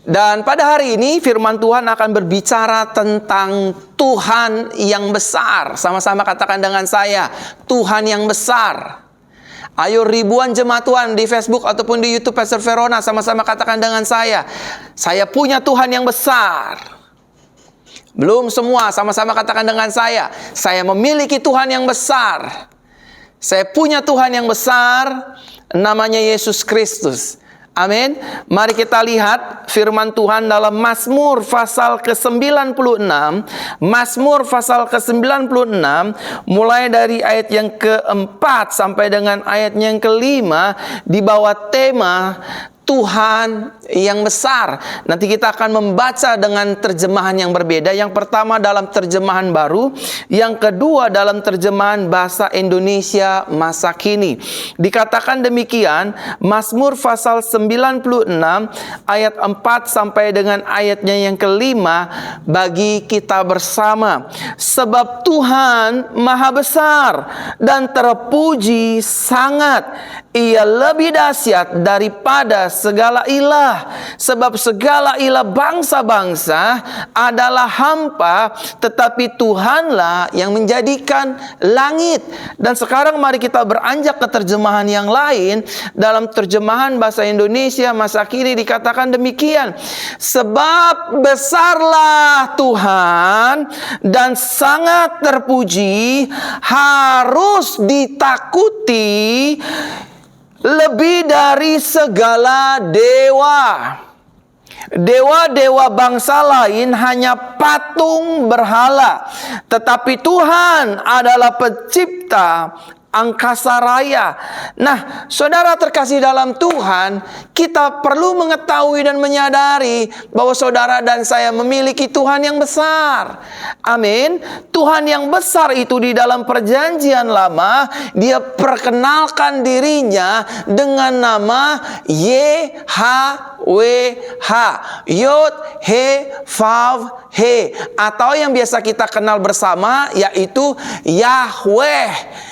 Dan pada hari ini firman Tuhan akan berbicara tentang Tuhan yang besar. Sama-sama katakan dengan saya, Tuhan yang besar. Ayo ribuan jemaat Tuhan di Facebook ataupun di YouTube Pastor Verona, sama-sama katakan dengan saya punya Tuhan yang besar. Belum semua, sama-sama katakan dengan saya memiliki Tuhan yang besar. Saya punya Tuhan yang besar, namanya Yesus Kristus. Amin. Mari kita lihat firman Tuhan dalam Mazmur pasal ke-96. Mazmur pasal ke-96 mulai dari ayat yang ke-4 sampai dengan ayat yang ke-5 di bawah tema Tuhan yang besar. Nanti kita akan membaca dengan terjemahan yang berbeda. Yang pertama dalam terjemahan baru, yang kedua dalam terjemahan bahasa Indonesia masa kini. Dikatakan demikian, Mazmur pasal 96 ayat 4 sampai dengan ayatnya yang ke-5 bagi kita bersama. Sebab Tuhan maha besar dan terpuji sangat. Ia lebih dahsyat daripada segala ilah. Sebab segala ilah bangsa-bangsa adalah hampa, tetapi Tuhanlah yang menjadikan langit. Dan sekarang mari kita beranjak ke terjemahan yang lain. Dalam terjemahan bahasa Indonesia masa kini dikatakan demikian. Sebab besarlah Tuhan dan sangat terpuji, harus ditakuti lebih dari segala dewa. Dewa-dewa bangsa lain hanya patung berhala, tetapi Tuhan adalah pencipta angkasa raya. Nah, saudara terkasih dalam Tuhan, kita perlu mengetahui dan menyadari bahwa saudara dan saya memiliki Tuhan yang besar. Amin. Tuhan yang besar itu di dalam perjanjian lama, dia perkenalkan dirinya dengan nama YHWH, Yod He Vav He, atau yang biasa kita kenal bersama yaitu Yahweh.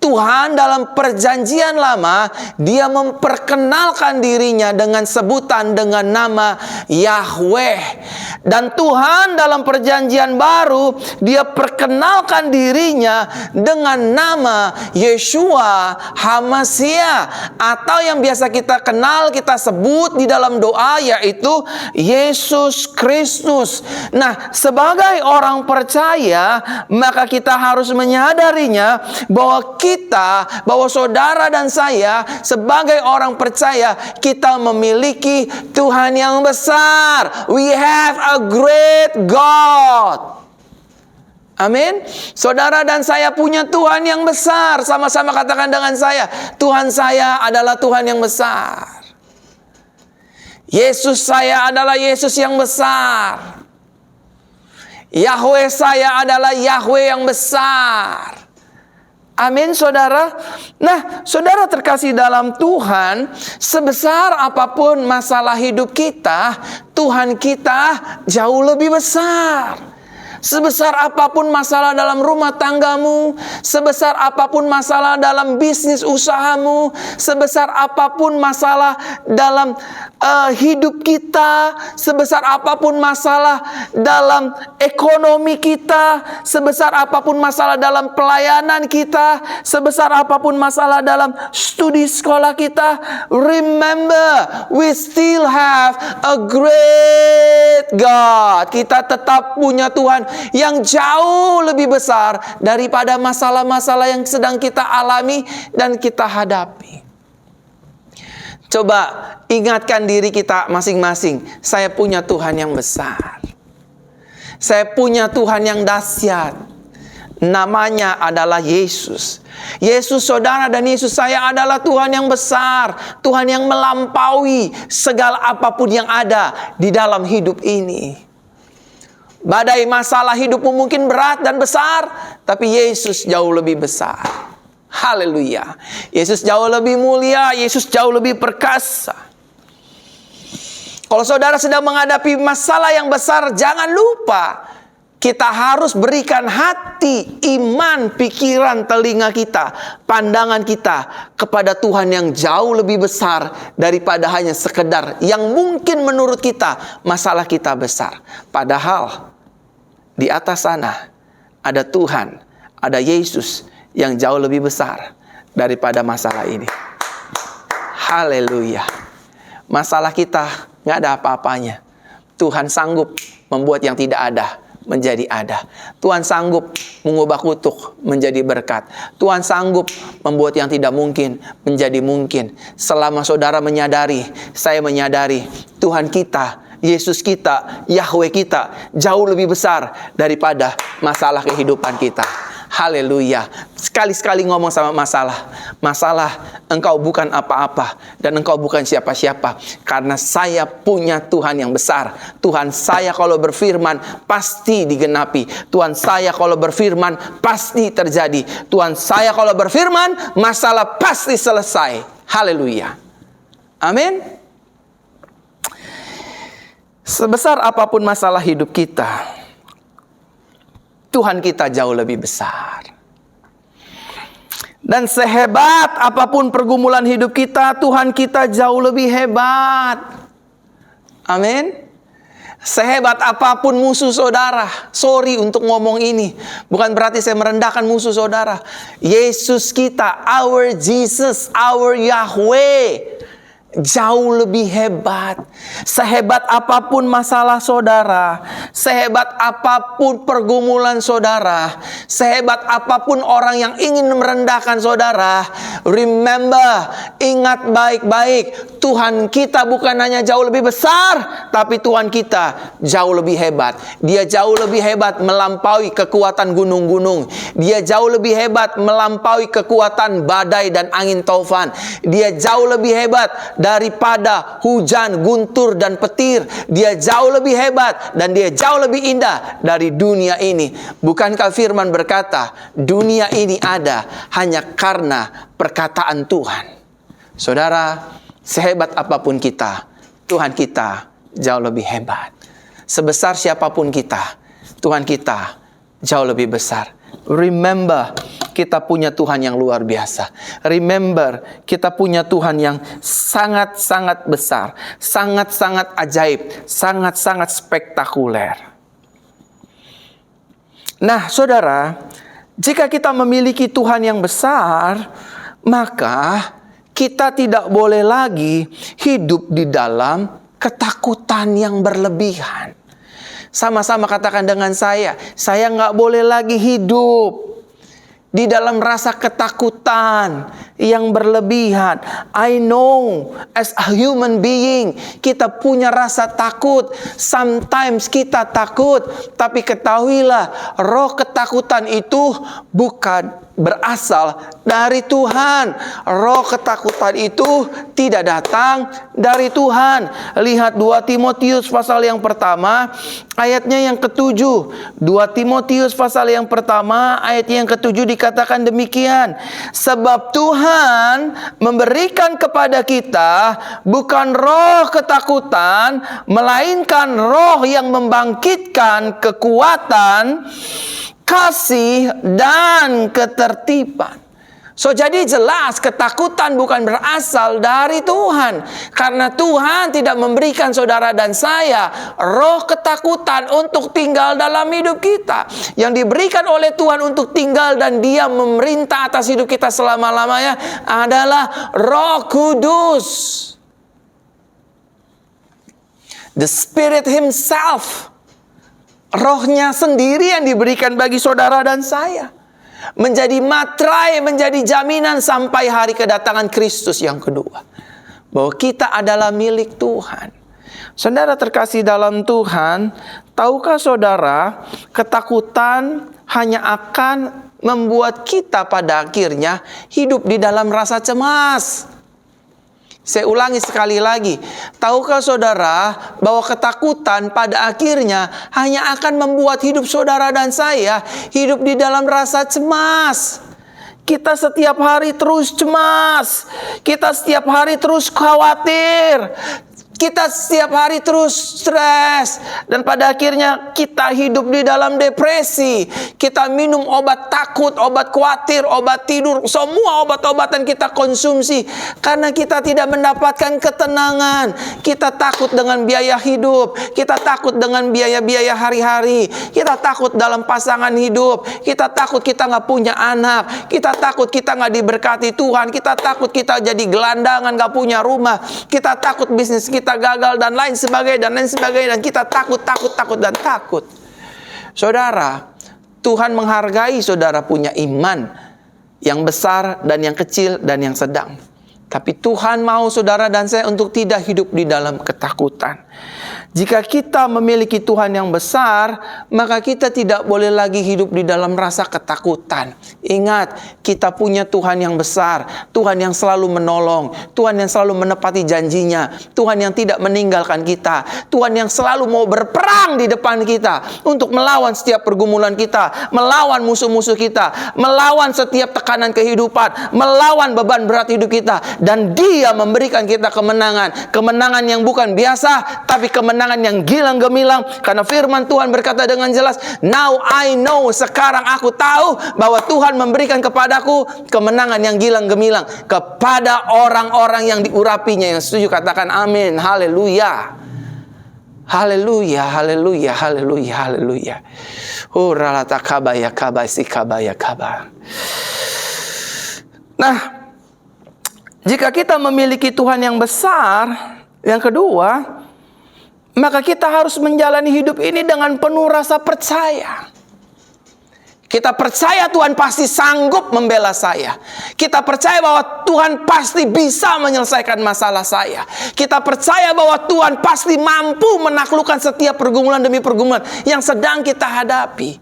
Tuhan dalam perjanjian lama, dia memperkenalkan dirinya dengan sebutan dengan nama Yahweh. Dan Tuhan dalam perjanjian baru, dia perkenalkan dirinya dengan nama Yeshua HaMashiach, atau yang biasa kita kenal, kita sebut di dalam doa yaitu Yesus Kristus. Nah, sebagai orang percaya, maka kita harus menyadarinya bahwa saudara dan saya sebagai orang percaya, kita memiliki Tuhan yang besar. We have a great God. Amin. Saudara dan saya punya Tuhan yang besar. Sama-sama katakan dengan saya, Tuhan saya adalah Tuhan yang besar. Yesus saya adalah Yesus yang besar. Yahweh saya adalah Yahweh yang besar. Amin, saudara. Nah, saudara terkasih dalam Tuhan, sebesar apapun masalah hidup kita, Tuhan kita jauh lebih besar. Sebesar apapun masalah dalam rumah tanggamu, sebesar apapun masalah dalam bisnis usahamu, sebesar apapun masalah dalam hidup kita, sebesar apapun masalah dalam ekonomi kita, sebesar apapun masalah dalam pelayanan kita, sebesar apapun masalah dalam studi sekolah kita, remember, we still have a great God. Kita tetap punya Tuhan yang jauh lebih besar daripada masalah-masalah yang sedang kita alami dan kita hadapi. Coba ingatkan diri kita masing-masing, saya punya Tuhan yang besar. Saya punya Tuhan yang dahsyat. Namanya adalah Yesus. Yesus saudara dan Yesus saya adalah Tuhan yang besar. Tuhan yang melampaui segala apapun yang ada di dalam hidup ini. Badai masalah hidupmu mungkin berat dan besar, tapi Yesus jauh lebih besar. Haleluya. Yesus jauh lebih mulia, Yesus jauh lebih perkasa. Kalau saudara sedang menghadapi masalah yang besar, jangan lupa Kita harus berikan hati, iman, pikiran, telinga kita, pandangan kita kepada Tuhan yang jauh lebih besar daripada hanya sekedar yang mungkin menurut kita masalah kita besar. Padahal di atas sana ada Tuhan, ada Yesus yang jauh lebih besar daripada masalah ini. Haleluya. Masalah kita nggak ada apa-apanya. Tuhan sanggup membuat yang tidak ada menjadi ada. Tuhan sanggup mengubah kutuk menjadi berkat. Tuhan sanggup membuat yang tidak mungkin menjadi mungkin. Selama saudara menyadari, saya menyadari, Tuhan kita, Yesus kita, Yahweh kita jauh lebih besar daripada masalah kehidupan kita. Haleluya. Sekali-sekali ngomong sama masalah. Masalah, engkau bukan apa-apa dan engkau bukan siapa-siapa. Karena saya punya Tuhan yang besar. Tuhan saya kalau berfirman pasti digenapi. Tuhan saya kalau berfirman pasti terjadi. Tuhan saya kalau berfirman masalah pasti selesai. Haleluya. Amin. Sebesar apapun masalah hidup kita, Tuhan kita jauh lebih besar. Dan sehebat apapun pergumulan hidup kita, Tuhan kita jauh lebih hebat. Amin. Sehebat apapun musuh saudara, sorry untuk ngomong ini, bukan berarti saya merendahkan musuh saudara. Yesus kita, our Jesus, our Yahweh, jauh lebih hebat. Sehebat apapun masalah saudara, sehebat apapun pergumulan saudara, sehebat apapun orang yang ingin merendahkan saudara, remember, ingat baik-baik, Tuhan kita bukan hanya jauh lebih besar, tapi Tuhan kita jauh lebih hebat. Dia jauh lebih hebat melampaui kekuatan gunung-gunung. Dia jauh lebih hebat melampaui kekuatan badai dan angin taufan. Dia jauh lebih hebat daripada hujan, guntur, dan petir. Dia jauh lebih hebat dan dia jauh lebih indah dari dunia ini. Bukankah firman berkata, dunia ini ada hanya karena perkataan Tuhan. Saudara, sehebat apapun kita, Tuhan kita jauh lebih hebat. Sebesar siapapun kita, Tuhan kita jauh lebih besar. Remember, kita punya Tuhan yang luar biasa. Remember, kita punya Tuhan yang sangat-sangat besar, sangat-sangat ajaib, sangat-sangat spektakuler. Nah, saudara, jika kita memiliki Tuhan yang besar, maka kita tidak boleh lagi hidup di dalam ketakutan yang berlebihan. Sama-sama katakan dengan saya nggak boleh lagi hidup di dalam rasa ketakutan yang berlebihan. I know as a human being kita punya rasa takut. Sometimes kita takut, tapi ketahuilah roh ketakutan itu bukan berasal dari Tuhan. Roh ketakutan itu tidak datang dari Tuhan. Lihat 2 Timotius pasal yang pertama ayatnya yang ke-7. 2 Timotius pasal yang pertama ayatnya yang ke-7 dikatakan demikian. Sebab Tuhan memberikan kepada kita bukan roh ketakutan, melainkan roh yang membangkitkan kekuatan, kasih, dan ketertiban. So, jadi jelas ketakutan bukan berasal dari Tuhan. Karena Tuhan tidak memberikan saudara dan saya roh ketakutan untuk tinggal dalam hidup kita. Yang diberikan oleh Tuhan untuk tinggal dan Dia memerintah atas hidup kita selama-lamanya adalah Roh Kudus. The Spirit Himself. Rohnya sendiri yang diberikan bagi saudara dan saya. Menjadi materai, menjadi jaminan sampai hari kedatangan Kristus yang kedua. Bahwa kita adalah milik Tuhan. Saudara terkasih dalam Tuhan, tahukah saudara, ketakutan hanya akan membuat kita pada akhirnya hidup di dalam rasa cemas. Saya ulangi sekali lagi. Tahukah saudara bahwa ketakutan pada akhirnya hanya akan membuat hidup saudara dan saya hidup di dalam rasa cemas. Kita setiap hari terus cemas. Kita setiap hari terus khawatir. Kita setiap hari terus stres, dan pada akhirnya kita hidup di dalam depresi. Kita minum obat takut, obat khawatir, obat tidur, semua obat-obatan kita konsumsi karena kita tidak mendapatkan ketenangan. Kita takut dengan biaya hidup, kita takut dengan biaya-biaya hari-hari, kita takut dalam pasangan hidup, kita takut kita nggak punya anak, kita takut kita nggak diberkati Tuhan, kita takut kita jadi gelandangan, nggak punya rumah, kita takut bisnis kita gagal dan lain sebagainya, dan kita takut. Saudara, Tuhan menghargai saudara punya iman yang besar dan yang kecil dan yang sedang. Tapi Tuhan mau saudara dan saya untuk tidak hidup di dalam ketakutan. Jika kita memiliki Tuhan yang besar, maka kita tidak boleh lagi hidup di dalam rasa ketakutan. Ingat, kita punya Tuhan yang besar, Tuhan yang selalu menolong, Tuhan yang selalu menepati janjinya, Tuhan yang tidak meninggalkan kita, Tuhan yang selalu mau berperang di depan kita untuk melawan setiap pergumulan kita, melawan musuh-musuh kita, melawan setiap tekanan kehidupan, melawan beban berat hidup kita. Dan Dia memberikan kita kemenangan. Kemenangan yang bukan biasa, tapi kemenangan yang gilang gemilang. Karena firman Tuhan berkata dengan jelas, "Now I know," sekarang aku tahu bahwa Tuhan memberikan kepadaku kemenangan yang gilang gemilang kepada orang-orang yang diurapinya. Yang setuju katakan amin. Haleluya. Haleluya, haleluya, haleluya, haleluya. Uralata kabaya kabasi kabaya kaba. Nah, jika kita memiliki Tuhan yang besar, yang kedua, maka kita harus menjalani hidup ini dengan penuh rasa percaya. Kita percaya Tuhan pasti sanggup membela saya. Kita percaya bahwa Tuhan pasti bisa menyelesaikan masalah saya. Kita percaya bahwa Tuhan pasti mampu menaklukkan setiap pergumulan demi pergumulan yang sedang kita hadapi.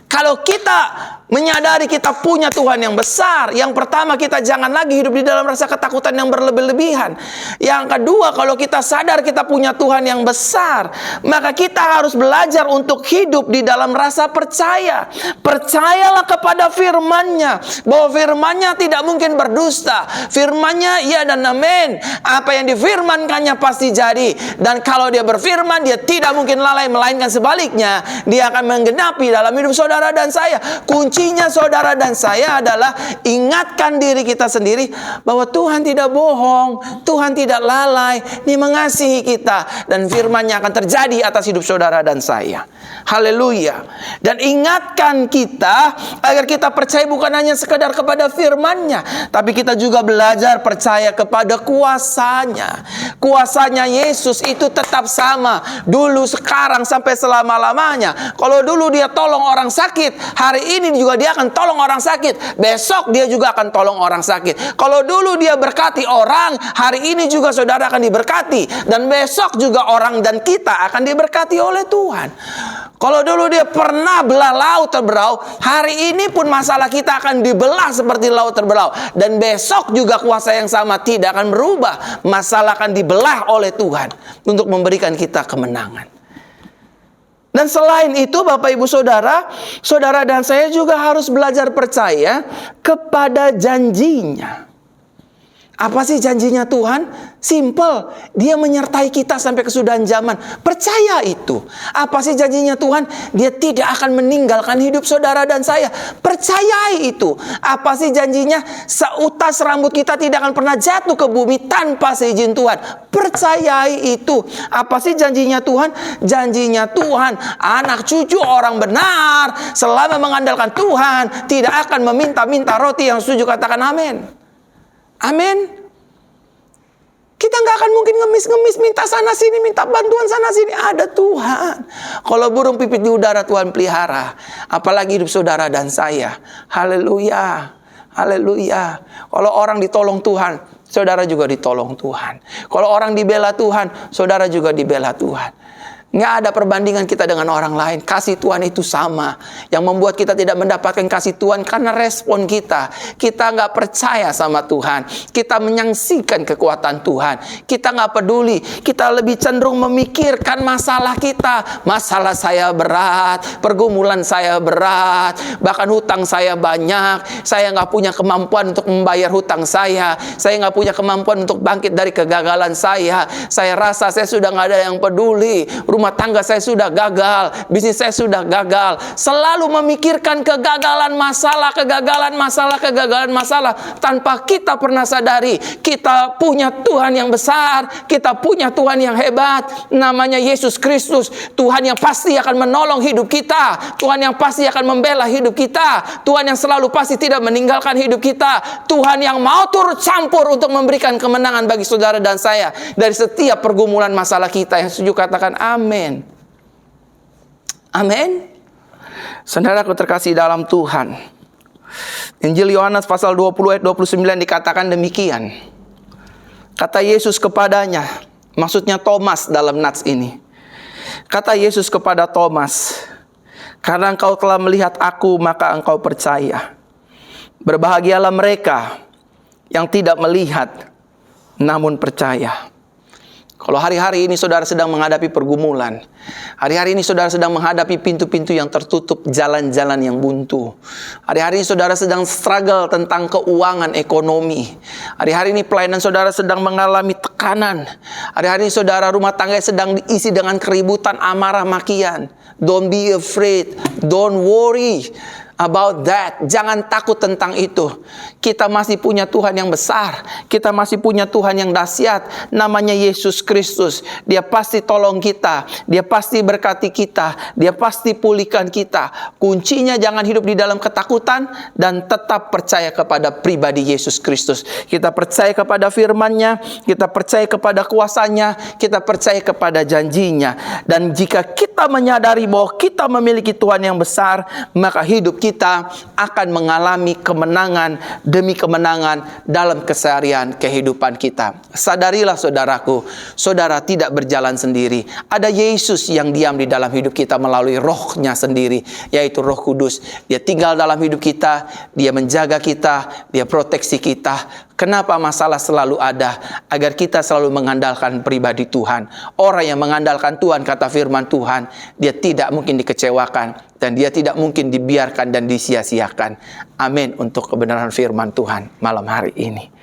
Kalau kita menyadari kita punya Tuhan yang besar, yang pertama kita jangan lagi hidup di dalam rasa ketakutan yang berlebih-lebihan. Yang kedua, kalau kita sadar kita punya Tuhan yang besar, maka kita harus belajar untuk hidup di dalam rasa percaya. Percayalah kepada firman-Nya, bahwa firman-Nya tidak mungkin berdusta. Firman-Nya ya dan amin. Apa yang difirmankannya pasti jadi. Dan kalau Dia berfirman, Dia tidak mungkin lalai, melainkan sebaliknya, Dia akan menggenapi dalam hidup saudara dan saya. Kuncinya saudara dan saya adalah ingatkan diri kita sendiri bahwa Tuhan tidak bohong, Tuhan tidak lalai, Dia mengasihi kita, dan firman-Nya akan terjadi atas hidup saudara dan saya. Haleluya. Dan ingatkan kita agar kita percaya bukan hanya sekedar kepada firman-Nya, tapi kita juga belajar percaya kepada kuasanya. Kuasanya Yesus itu tetap sama dulu, sekarang, sampai selama-lamanya. Kalau dulu Dia tolong orang sakit, hari ini juga Dia akan tolong orang sakit, besok Dia juga akan tolong orang sakit. Kalau dulu Dia berkati orang, hari ini juga saudara akan diberkati, dan besok juga orang dan kita akan diberkati oleh Tuhan. Kalau dulu Dia pernah belah laut terbelah, hari ini pun masalah kita akan dibelah seperti laut terbelah, dan besok juga kuasa yang sama tidak akan berubah. Masalah akan dibelah oleh Tuhan untuk memberikan kita kemenangan. Dan selain itu, Bapak Ibu Saudara, saudara dan saya juga harus belajar percaya kepada janjinya. Apa sih janjinya Tuhan? Simple, Dia menyertai kita sampai kesudahan zaman. Percaya itu. Apa sih janjinya Tuhan? Dia tidak akan meninggalkan hidup saudara dan saya. Percayai itu. Apa sih janjinya? Seutas rambut kita tidak akan pernah jatuh ke bumi tanpa seizin Tuhan. Percayai itu. Apa sih janjinya Tuhan? Janjinya Tuhan, anak cucu orang benar selama mengandalkan Tuhan tidak akan meminta-minta roti. Yang setuju katakan amin. Amin. Kita nggak akan mungkin ngemis-ngemis minta sana sini, minta bantuan sana sini. Ada Tuhan. Kalau burung pipit di udara Tuhan pelihara, apalagi hidup saudara dan saya. Haleluya. Haleluya. Kalau orang ditolong Tuhan, saudara juga ditolong Tuhan. Kalau orang dibela Tuhan, saudara juga dibela Tuhan. Nggak ada perbandingan kita dengan orang lain. Kasih Tuhan itu sama. Yang membuat kita tidak mendapatkan kasih Tuhan karena respon kita. Kita nggak percaya sama Tuhan. Kita menyaksikan kekuatan Tuhan. Kita nggak peduli. Kita lebih cenderung memikirkan masalah kita. Masalah saya berat. Pergumulan saya berat. Bahkan hutang saya banyak. Saya nggak punya kemampuan untuk membayar hutang saya. Saya nggak punya kemampuan untuk bangkit dari kegagalan saya. Saya rasa saya sudah nggak ada yang peduli. Rumah tangga saya sudah gagal, bisnis saya sudah gagal. Selalu memikirkan kegagalan masalah, tanpa kita pernah sadari kita punya Tuhan yang besar, kita punya Tuhan yang hebat, namanya Yesus Kristus. Tuhan yang pasti akan menolong hidup kita, Tuhan yang pasti akan membela hidup kita, Tuhan yang selalu pasti tidak meninggalkan hidup kita, Tuhan yang mau turut campur untuk memberikan kemenangan bagi saudara dan saya dari setiap pergumulan masalah kita. Yang setuju katakan amin. Amin. Saudaraku terkasih dalam Tuhan, Injil Yohanes pasal 20 ayat 29 dikatakan demikian. Kata Yesus kepadanya, maksudnya Thomas dalam nats ini. Kata Yesus kepada Thomas, karena engkau telah melihat aku, maka engkau percaya. Berbahagialah mereka yang tidak melihat, namun percaya. Kalau hari-hari ini saudara sedang menghadapi pergumulan, hari-hari ini saudara sedang menghadapi pintu-pintu yang tertutup, jalan-jalan yang buntu, hari-hari ini saudara sedang struggle tentang keuangan ekonomi, hari-hari ini pelayanan saudara sedang mengalami tekanan, hari-hari ini saudara rumah tangga sedang diisi dengan keributan, amarah, makian. Don't be afraid, don't worry about that. Jangan takut tentang itu. Kita masih punya Tuhan yang besar. Kita masih punya Tuhan yang dahsyat. Namanya Yesus Kristus. Dia pasti tolong kita. Dia pasti berkati kita. Dia pasti pulihkan kita. Kuncinya jangan hidup di dalam ketakutan dan tetap percaya kepada pribadi Yesus Kristus. Kita percaya kepada firman-Nya, kita percaya kepada kuasanya, kita percaya kepada janjinya. Dan jika kita menyadari bahwa kita memiliki Tuhan yang besar, maka hidup kita akan mengalami kemenangan demi kemenangan dalam keseharian kehidupan kita. Sadarilah saudaraku, saudara tidak berjalan sendiri. Ada Yesus yang diam di dalam hidup kita melalui Roh-Nya sendiri, yaitu Roh Kudus. Dia tinggal dalam hidup kita, Dia menjaga kita, Dia proteksi kita. Kenapa masalah selalu ada? Agar kita selalu mengandalkan pribadi Tuhan. Orang yang mengandalkan Tuhan, kata firman Tuhan, dia tidak mungkin dikecewakan dan dia tidak mungkin dibiarkan dan disia-siakan. Amin untuk kebenaran firman Tuhan malam hari ini.